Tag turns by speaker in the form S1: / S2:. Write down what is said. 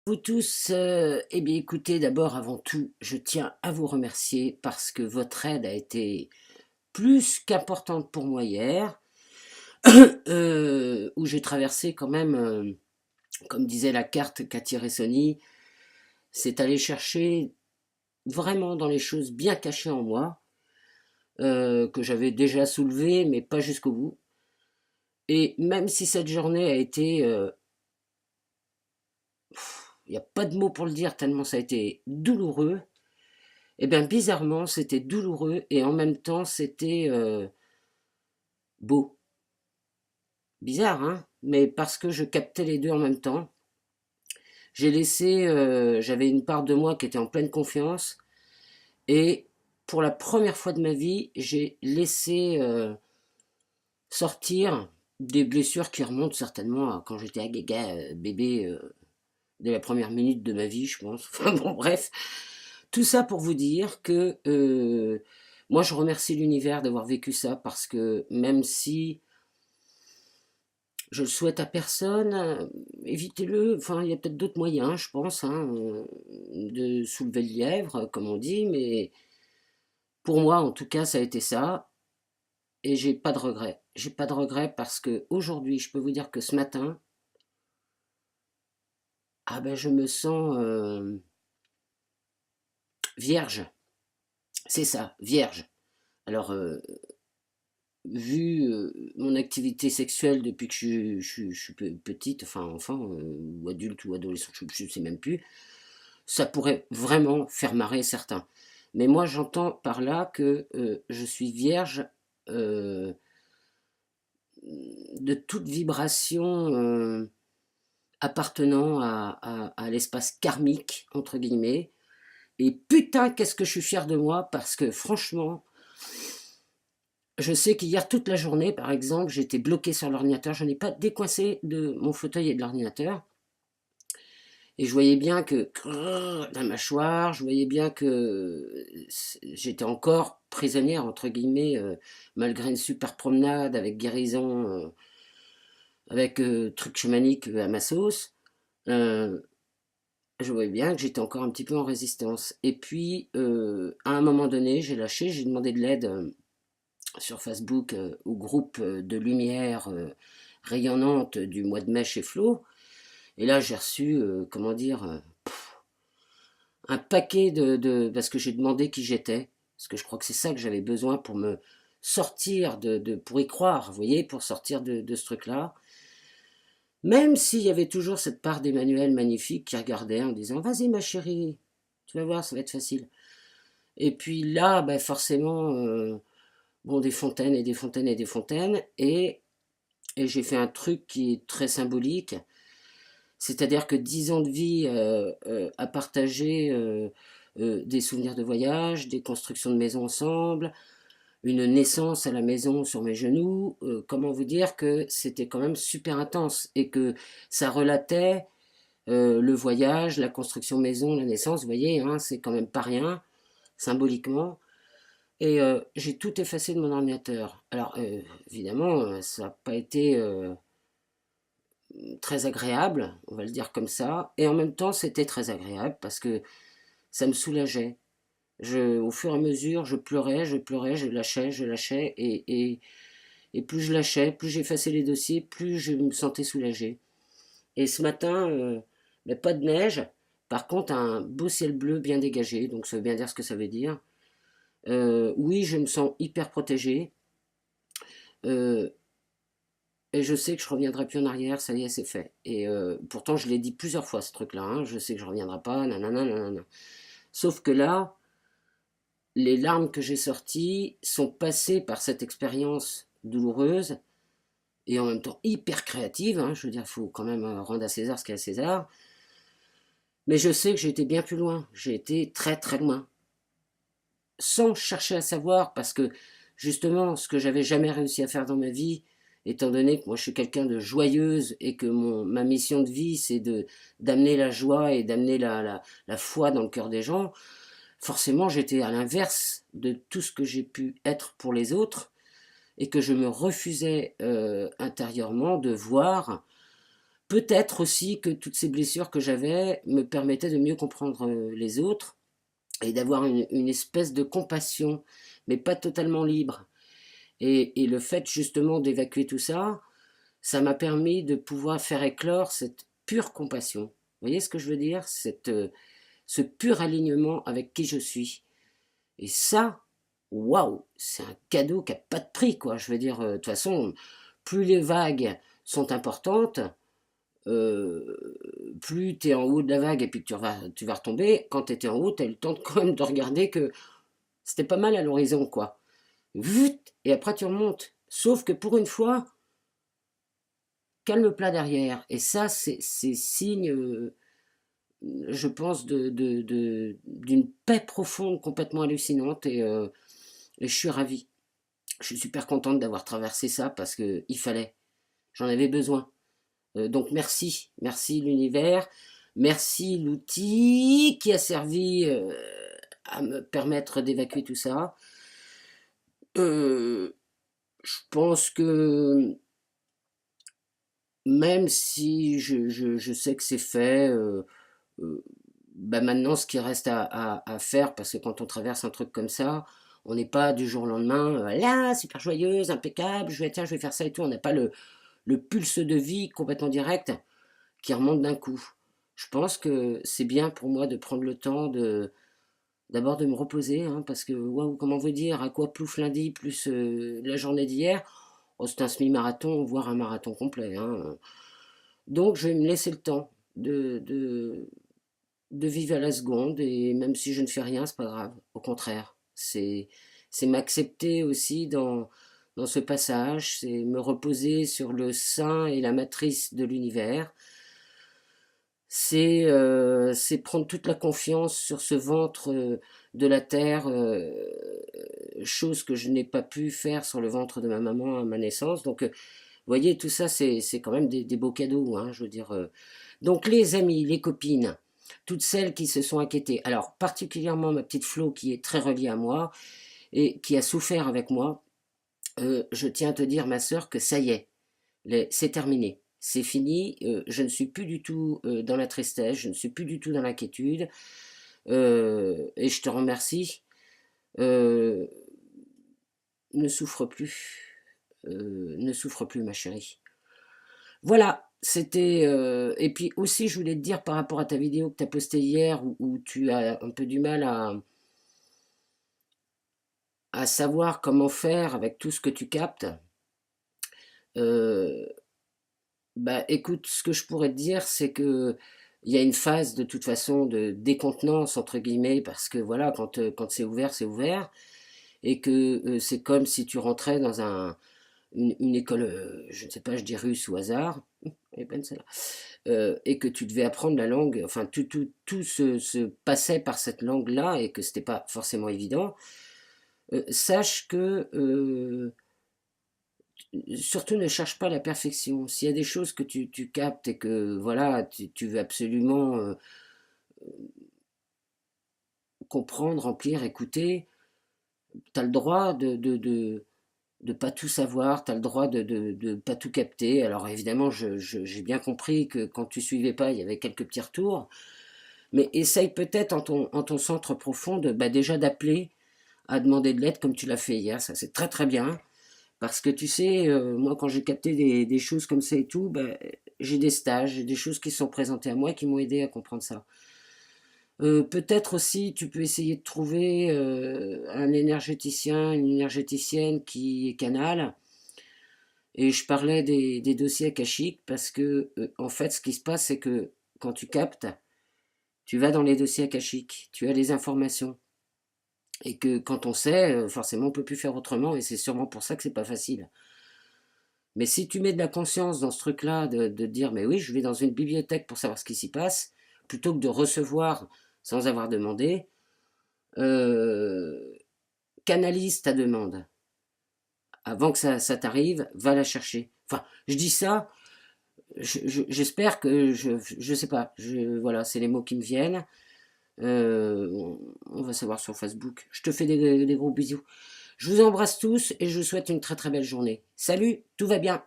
S1: Vous tous, eh bien écoutez, d'abord, avant tout, je tiens à vous remercier parce que votre aide a été plus qu'importante pour moi hier, où j'ai traversé quand même, comme disait la carte qu'a tirée Sony, c'est aller chercher vraiment dans les choses bien cachées en moi, que j'avais déjà soulevées, mais pas jusqu'au bout. Et même si cette journée a été, il n'y a pas de mots pour le dire, tellement ça a été douloureux. Et bien bizarrement, c'était douloureux et en même temps, c'était beau. Bizarre, hein? Mais parce que je captais les deux en même temps. J'ai laissé, j'avais une part de moi qui était en pleine confiance et pour la première fois de ma vie, j'ai laissé sortir des blessures qui remontent certainement à quand j'étais à gaga, bébé, dès la première minute de ma vie, je pense. Enfin bon, bref. Tout ça pour vous dire que moi, je remercie l'univers d'avoir vécu ça parce que même si je le souhaite à personne, évitez-le. Enfin, il y a peut-être d'autres moyens, je pense, hein, de soulever le lièvre, comme on dit, mais pour moi, en tout cas, ça a été ça. Et j'ai pas de regrets. J'ai pas de regrets parce que aujourd'hui, je peux vous dire que ce matin, ah ben, je me sens vierge. C'est ça, vierge. Alors, vu mon activité sexuelle depuis que je suis petite, enfin enfant, ou adulte ou adolescent, je ne sais même plus, ça pourrait vraiment faire marrer certains. Mais moi j'entends par là que je suis vierge euh, de toute vibration appartenant à l'espace karmique, entre guillemets. Et putain, qu'est-ce que je suis fier de moi parce que franchement, je sais qu'hier, toute la journée, par exemple, j'étais bloqué sur l'ordinateur. Je n'ai pas décoincé de mon fauteuil et de l'ordinateur. Et je voyais bien que la mâchoire, je voyais bien que j'étais encore prisonnière, entre guillemets, malgré une super promenade avec guérison, avec truc chamanique à ma sauce. Euh, je voyais bien que j'étais encore un petit peu en résistance. Et puis, à un moment donné, j'ai lâché, j'ai demandé de l'aide sur Facebook au groupe de lumière rayonnante du mois de mai chez Flo. Et là, j'ai reçu, comment dire, un paquet parce que j'ai demandé qui j'étais. Parce que je crois que c'est ça que j'avais besoin pour me sortir pour y croire, vous voyez, pour sortir de ce truc-là. Même s'il y avait toujours cette part d'Emmanuel magnifique qui regardait en disant vas-y ma chérie, tu vas voir, ça va être facile. Et puis là, ben forcément, bon, des fontaines et des fontaines et des fontaines. Et j'ai fait un truc qui est très symbolique, c'est-à-dire que 10 ans de vie à partager des souvenirs de voyage, des constructions de maisons ensemble, une naissance à la maison sur mes genoux, comment vous dire que c'était quand même super intense et que ça relatait le voyage, la construction maison, la naissance, vous voyez, hein, c'est quand même pas rien, symboliquement. Et j'ai tout effacé de mon ordinateur. Alors, évidemment, ça n'a pas été très agréable, on va le dire comme ça, et en même temps c'était très agréable parce que ça me soulageait. Au fur et à mesure, je pleurais, je lâchais, et plus je lâchais, plus j'effaçais les dossiers, plus je me sentais soulagé. Et ce matin, mais pas de neige, par contre un beau ciel bleu bien dégagé, donc ça veut bien dire ce que ça veut dire. Oui, je me sens hyper protégé, euh, et je sais que je reviendrai plus en arrière, ça y est, c'est fait. Et pourtant, je l'ai dit plusieurs fois, ce truc-là, hein, je sais que je reviendrai pas, nanana, nanana. Sauf que là, les larmes que j'ai sorties sont passées par cette expérience douloureuse et en même temps hyper créative, hein, je veux dire, il faut quand même rendre à César ce qu'il y a à César. Mais je sais que j'ai été bien plus loin, j'ai été très très loin, sans chercher à savoir, parce que justement, ce que j'avais jamais réussi à faire dans ma vie, étant donné que moi je suis quelqu'un de joyeuse et que ma mission de vie c'est de d'amener la joie et d'amener la foi dans le cœur des gens, forcément j'étais à l'inverse de tout ce que j'ai pu être pour les autres et que je me refusais intérieurement de voir peut-être aussi que toutes ces blessures que j'avais me permettaient de mieux comprendre les autres et d'avoir une espèce de compassion, mais pas totalement libre. Et le fait justement d'évacuer tout ça, ça m'a permis de pouvoir faire éclore cette pure compassion. Vous voyez ce que je veux dire? Ce pur alignement avec qui je suis. Et ça, waouh, c'est un cadeau qui n'a pas de prix, quoi. Je veux dire, de toute façon, plus les vagues sont importantes, plus tu es en haut de la vague et puis tu vas retomber. Quand tu étais en haut, tu as eu le temps quand même de regarder que c'était pas mal à l'horizon, quoi. Vite, et après tu remontes. Sauf que pour une fois, calme plat derrière. Et ça, c'est signe, je pense, d'une paix profonde complètement hallucinante. Et je suis ravi. Je suis super contente d'avoir traversé ça parce qu'il fallait. J'en avais besoin. Donc merci. Merci l'univers. Merci l'outil qui a servi à me permettre d'évacuer tout ça. Je pense que même si je sais que c'est fait, bah maintenant ce qui reste à faire, parce que quand on traverse un truc comme ça, on n'est pas du jour au lendemain, là, super joyeuse, impeccable, tiens, je vais faire ça et tout. On n'a pas le pulse de vie complètement direct qui remonte d'un coup. Je pense que c'est bien pour moi de prendre le temps d'abord de me reposer, hein, parce que, waouh, comment vous dire, à quoi plouf lundi plus la journée d'hier, oh, c'est un semi-marathon, voire un marathon complet. Hein. Donc je vais me laisser le temps de vivre à la seconde, et même si je ne fais rien, c'est pas grave. Au contraire, c'est m'accepter aussi dans ce passage, c'est me reposer sur le sein et la matrice de l'univers, c'est prendre toute la confiance sur ce ventre de la terre, chose que je n'ai pas pu faire sur le ventre de ma maman à ma naissance. Donc, vous voyez, tout ça, c'est quand même des beaux cadeaux, hein, je veux dire. Donc, les amis, les copines, toutes celles qui se sont inquiétées, alors particulièrement ma petite Flo qui est très reliée à moi et qui a souffert avec moi, je tiens à te dire, ma sœur, que ça y est, c'est terminé. C'est fini, je ne suis plus du tout dans la tristesse, je ne suis plus du tout dans l'inquiétude, et je te remercie. Euh, ne souffre plus, ne souffre plus, ma chérie. Voilà, c'était... et puis aussi, je voulais te dire par rapport à ta vidéo que tu as postée hier, où tu as un peu du mal à savoir comment faire avec tout ce que tu captes. Euh, Bah écoute, ce que je pourrais te dire, c'est que il y a une phase de toute façon de décontenance entre guillemets, parce que voilà, quand c'est ouvert, et que c'est comme si tu rentrais dans une école, je ne sais pas, je dis russe au hasard, elle est bonne celle-là, et que tu devais apprendre la langue, enfin tout se passait par cette langue-là, et que c'était pas forcément évident. Sache que surtout ne cherche pas la perfection. S'il y a des choses que tu captes et que voilà, tu veux absolument comprendre, remplir, écouter, tu as le droit de pas tout savoir, tu as le droit de pas tout capter. Alors évidemment, j'ai bien compris que quand tu suivais pas, il y avait quelques petits retours, mais essaye peut-être en ton centre profond bah déjà d'appeler, à demander de l'aide comme tu l'as fait hier, ça c'est très très bien. Parce que tu sais, moi quand j'ai capté des choses comme ça et tout, ben, j'ai des stages, j'ai des choses qui sont présentées à moi qui m'ont aidé à comprendre ça. Peut-être aussi tu peux essayer de trouver un énergéticien, une énergéticienne qui est canal. Et je parlais des dossiers akashiques parce que en fait ce qui se passe c'est que quand tu captes, tu vas dans les dossiers akashiques, tu as les informations. Et que quand on sait, forcément on peut plus faire autrement, et c'est sûrement pour ça que c'est pas facile. Mais si tu mets de la conscience dans ce truc-là, de dire, mais oui, je vais dans une bibliothèque pour savoir ce qui s'y passe, plutôt que de recevoir sans avoir demandé, euh, canalise ta demande. Avant que ça t'arrive, va la chercher. Enfin, je dis ça, j'espère que, je sais pas, voilà, c'est les mots qui me viennent. On va savoir sur Facebook. Je te fais des gros bisous. Je vous embrasse tous et je vous souhaite une très très belle journée. Salut, tout va bien.